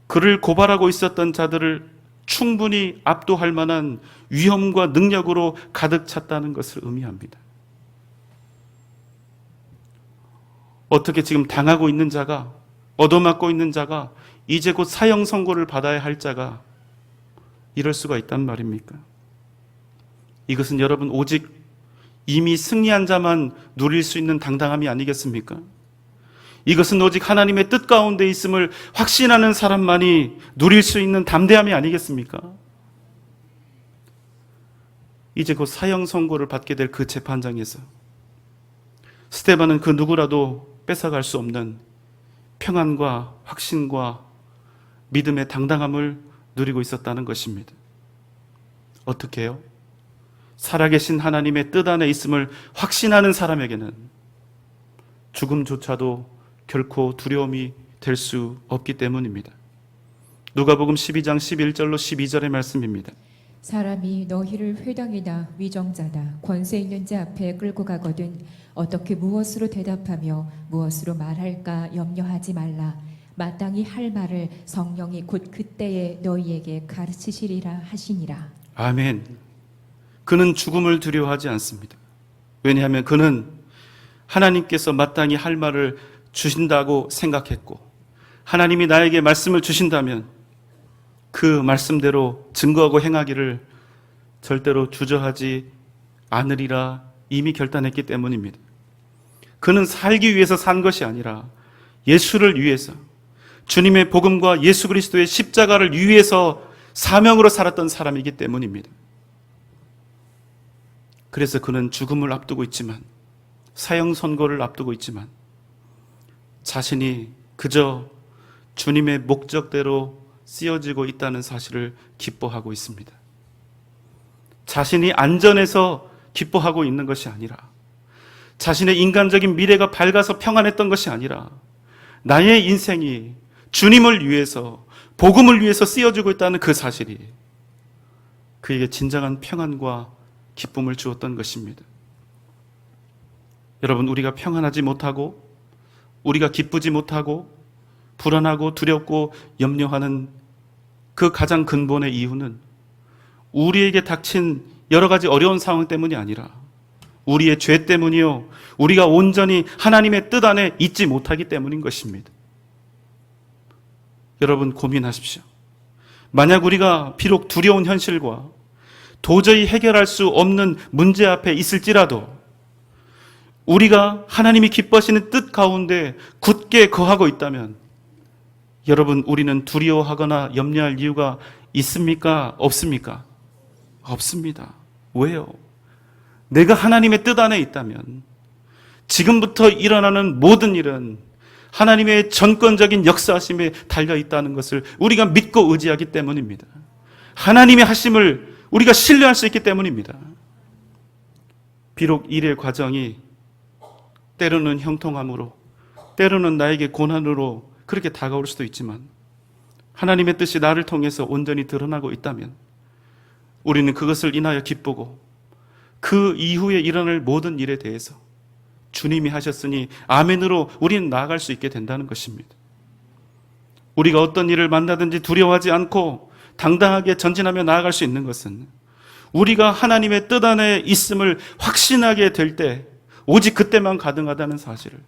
그를 고발하고 있었던 자들을 충분히 압도할 만한 위엄과 능력으로 가득 찼다는 것을 의미합니다. 어떻게 지금 당하고 있는 자가, 얻어맞고 있는 자가, 이제 곧 사형 선고를 받아야 할 자가 이럴 수가 있단 말입니까? 이것은 여러분 오직 이미 승리한 자만 누릴 수 있는 당당함이 아니겠습니까? 이것은 오직 하나님의 뜻 가운데 있음을 확신하는 사람만이 누릴 수 있는 담대함이 아니겠습니까? 이제 곧 사형 선고를 받게 될 그 재판장에서 스데반은 그 누구라도 뺏어갈 수 없는 평안과 확신과 믿음의 당당함을 누리고 있었다는 것입니다. 어떻게 해요? 살아계신 하나님의 뜻 안에 있음을 확신하는 사람에게는 죽음조차도 결코 두려움이 될 수 없기 때문입니다. 누가복음 12장 11절로 12절의 말씀입니다. 사람이 너희를 회당이나 위정자나 권세 있는 자 앞에 끌고 가거든 어떻게 무엇으로 대답하며 무엇으로 말할까 염려하지 말라. 마땅히 할 말을 성령이 곧 그때에 너희에게 가르치시리라 하시니라. 아멘. 그는 죽음을 두려워하지 않습니다. 왜냐하면 그는 하나님께서 마땅히 할 말을 주신다고 생각했고 하나님이 나에게 말씀을 주신다면 그 말씀대로 증거하고 행하기를 절대로 주저하지 않으리라 이미 결단했기 때문입니다. 그는 살기 위해서 산 것이 아니라 예수를 위해서, 주님의 복음과 예수 그리스도의 십자가를 위해서 사명으로 살았던 사람이기 때문입니다. 그래서 그는 죽음을 앞두고 있지만, 사형 선고를 앞두고 있지만 자신이 그저 주님의 목적대로 쓰여지고 있다는 사실을 기뻐하고 있습니다. 자신이 안전해서 기뻐하고 있는 것이 아니라, 자신의 인간적인 미래가 밝아서 평안했던 것이 아니라 나의 인생이 주님을 위해서, 복음을 위해서 쓰여지고 있다는 그 사실이 그에게 진정한 평안과 기쁨을 주었던 것입니다. 여러분, 우리가 평안하지 못하고 우리가 기쁘지 못하고 불안하고 두렵고 염려하는 그 가장 근본의 이유는 우리에게 닥친 여러 가지 어려운 상황 때문이 아니라 우리의 죄 때문이요, 우리가 온전히 하나님의 뜻 안에 있지 못하기 때문인 것입니다. 여러분, 고민하십시오. 만약 우리가 비록 두려운 현실과 도저히 해결할 수 없는 문제 앞에 있을지라도 우리가 하나님이 기뻐하시는 뜻 가운데 굳게 거하고 있다면 여러분, 우리는 두려워하거나 염려할 이유가 있습니까? 없습니까? 없습니다. 왜요? 내가 하나님의 뜻 안에 있다면 지금부터 일어나는 모든 일은 하나님의 전권적인 역사하심에 달려 있다는 것을 우리가 믿고 의지하기 때문입니다. 하나님의 하심을 우리가 신뢰할 수 있기 때문입니다. 비록 일의 과정이 때로는 형통함으로, 때로는 나에게 고난으로 그렇게 다가올 수도 있지만 하나님의 뜻이 나를 통해서 온전히 드러나고 있다면 우리는 그것을 인하여 기쁘고 그 이후에 일어날 모든 일에 대해서 주님이 하셨으니 아멘으로 우리는 나아갈 수 있게 된다는 것입니다. 우리가 어떤 일을 만나든지 두려워하지 않고 당당하게 전진하며 나아갈 수 있는 것은 우리가 하나님의 뜻 안에 있음을 확신하게 될 때, 오직 그때만 가능하다는 사실을,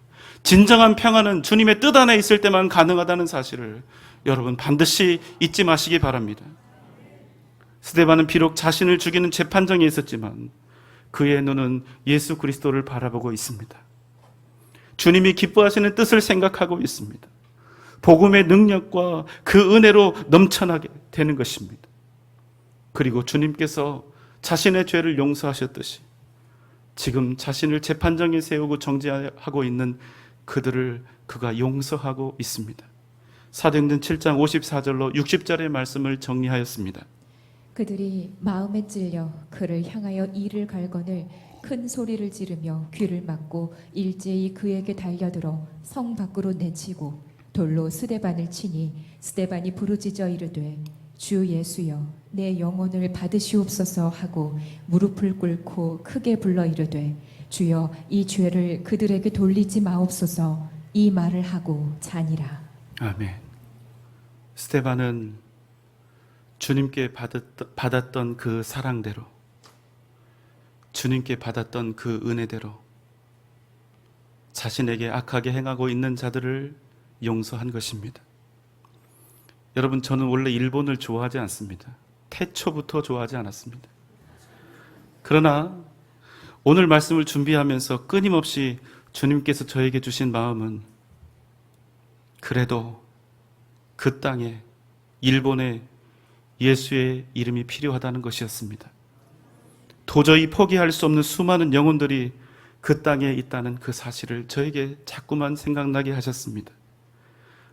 진정한 평안은 주님의 뜻 안에 있을 때만 가능하다는 사실을 여러분 반드시 잊지 마시기 바랍니다. 스데반은 비록 자신을 죽이는 재판정에 있었지만 그의 눈은 예수 그리스도를 바라보고 있습니다. 주님이 기뻐하시는 뜻을 생각하고 있습니다. 복음의 능력과 그 은혜로 넘쳐나게 되는 것입니다. 그리고 주님께서 자신의 죄를 용서하셨듯이 지금 자신을 재판정에 세우고 정죄하고 있는 그들을 그가 용서하고 있습니다. 사도행전 7장 54절로 60절의 말씀을 정리하였습니다. 그들이 마음에 찔려 그를 향하여 이를 갈거늘 큰 소리를 지르며 귀를 막고 일제히 그에게 달려들어 성 밖으로 내치고 돌로 스데반을 치니 스데반이 부르짖어 이르되 주 예수여 내 영혼을 받으시옵소서 하고 무릎을 꿇고 크게 불러 이르되 주여 이 죄를 그들에게 돌리지 마옵소서 이 말을 하고 자니라. 아멘. 스데반은 주님께 받았던 그 사랑대로, 주님께 받았던 그 은혜대로 자신에게 악하게 행하고 있는 자들을 용서한 것입니다. 여러분, 저는 원래 일본을 좋아하지 않습니다. 태초부터 좋아하지 않았습니다. 그러나 오늘 말씀을 준비하면서 끊임없이 주님께서 저에게 주신 마음은 그래도 그 땅에, 일본에 예수의 이름이 필요하다는 것이었습니다. 도저히 포기할 수 없는 수많은 영혼들이 그 땅에 있다는 그 사실을 저에게 자꾸만 생각나게 하셨습니다.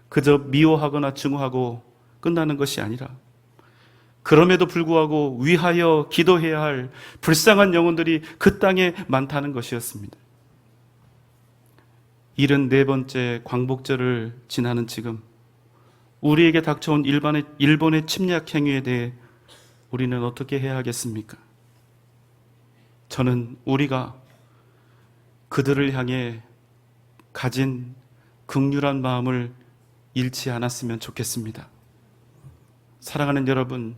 그저 미워하거나 증오하고 끝나는 것이 아니라 그럼에도 불구하고 위하여 기도해야 할 불쌍한 영혼들이 그 땅에 많다는 것이었습니다. 74번째 광복절을 지나는 지금 우리에게 닥쳐온 일본의 침략 행위에 대해 우리는 어떻게 해야 하겠습니까? 저는 우리가 그들을 향해 가진 긍휼한 마음을 잃지 않았으면 좋겠습니다. 사랑하는 여러분,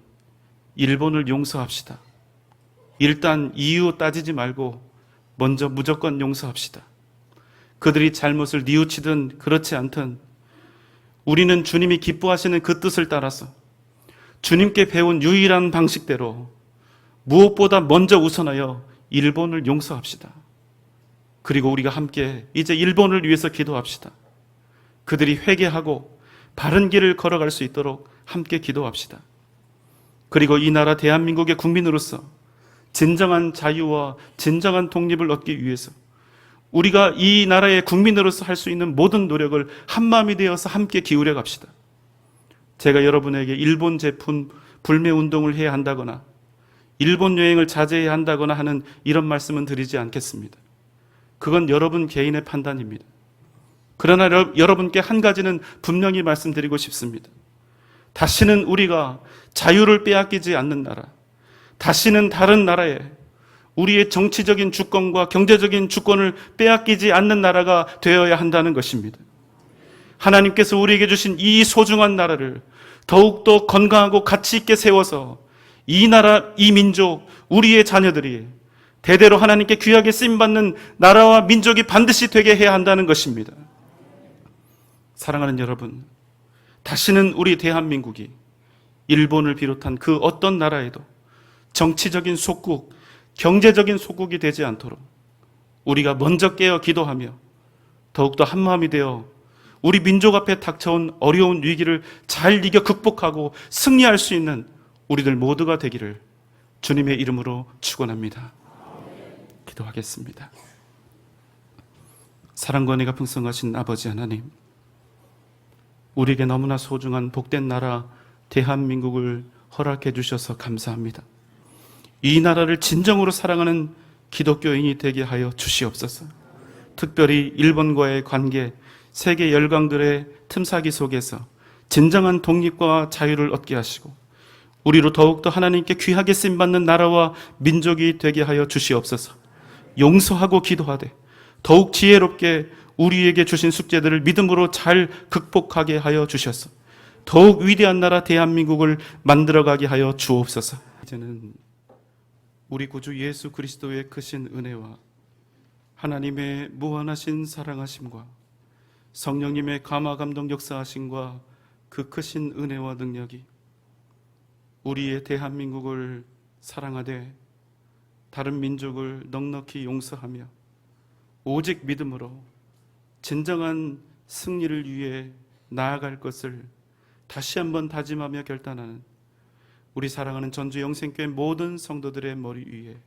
일본을 용서합시다. 일단 이유 따지지 말고 먼저 무조건 용서합시다. 그들이 잘못을 뉘우치든 그렇지 않든 우리는 주님이 기뻐하시는 그 뜻을 따라서 주님께 배운 유일한 방식대로 무엇보다 먼저 우선하여 일본을 용서합시다. 그리고 우리가 함께 이제 일본을 위해서 기도합시다. 그들이 회개하고 바른 길을 걸어갈 수 있도록 함께 기도합시다. 그리고 이 나라 대한민국의 국민으로서 진정한 자유와 진정한 독립을 얻기 위해서 우리가 이 나라의 국민으로서 할 수 있는 모든 노력을 한마음이 되어서 함께 기울여 갑시다. 제가 여러분에게 일본 제품 불매 운동을 해야 한다거나 일본 여행을 자제해야 한다거나 하는 이런 말씀은 드리지 않겠습니다. 그건 여러분 개인의 판단입니다. 그러나 여러분께 한 가지는 분명히 말씀드리고 싶습니다. 다시는 우리가 자유를 빼앗기지 않는 나라, 다시는 다른 나라에 우리의 정치적인 주권과 경제적인 주권을 빼앗기지 않는 나라가 되어야 한다는 것입니다. 하나님께서 우리에게 주신 이 소중한 나라를 더욱더 건강하고 가치 있게 세워서 이 나라, 이 민족, 우리의 자녀들이 대대로 하나님께 귀하게 쓰임받는 나라와 민족이 반드시 되게 해야 한다는 것입니다. 사랑하는 여러분, 다시는 우리 대한민국이 일본을 비롯한 그 어떤 나라에도 정치적인 속국, 경제적인 속국이 되지 않도록 우리가 먼저 깨어 기도하며 더욱더 한마음이 되어 우리 민족 앞에 닥쳐온 어려운 위기를 잘 이겨 극복하고 승리할 수 있는 우리들 모두가 되기를 주님의 이름으로 축원합니다. 기도하겠습니다. 사랑과 은혜가 풍성하신 아버지 하나님, 우리에게 너무나 소중한 복된 나라 대한민국을 허락해 주셔서 감사합니다. 이 나라를 진정으로 사랑하는 기독교인이 되게 하여 주시옵소서. 특별히 일본과의 관계, 세계 열강들의 틈사기 속에서 진정한 독립과 자유를 얻게 하시고 우리로 더욱더 하나님께 귀하게 쓰임받는 나라와 민족이 되게 하여 주시옵소서. 용서하고 기도하되 더욱 지혜롭게 우리에게 주신 숙제들을 믿음으로 잘 극복하게 하여 주셔서 더욱 위대한 나라 대한민국을 만들어가게 하여 주옵소서. 이제는 우리 구주 예수 그리스도의 크신 은혜와 하나님의 무한하신 사랑하심과 성령님의 감화 감동 역사하심과 그 크신 은혜와 능력이 우리의 대한민국을 사랑하되 다른 민족을 넉넉히 용서하며 오직 믿음으로 진정한 승리를 위해 나아갈 것을 다시 한번 다짐하며 결단하는 우리 사랑하는 전주 영생교회 모든 성도들의 머리 위에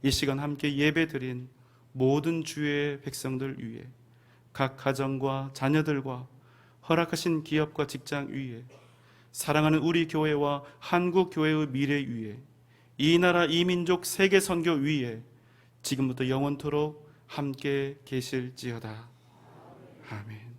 이 시간 함께 예배드린 모든 주의 백성들 위에 각 가정과 자녀들과 허락하신 기업과 직장 위에 사랑하는 우리 교회와 한국 교회의 미래 위에 이 나라 이 민족 세계 선교 위에 지금부터 영원토록 함께 계실지어다. 아멘.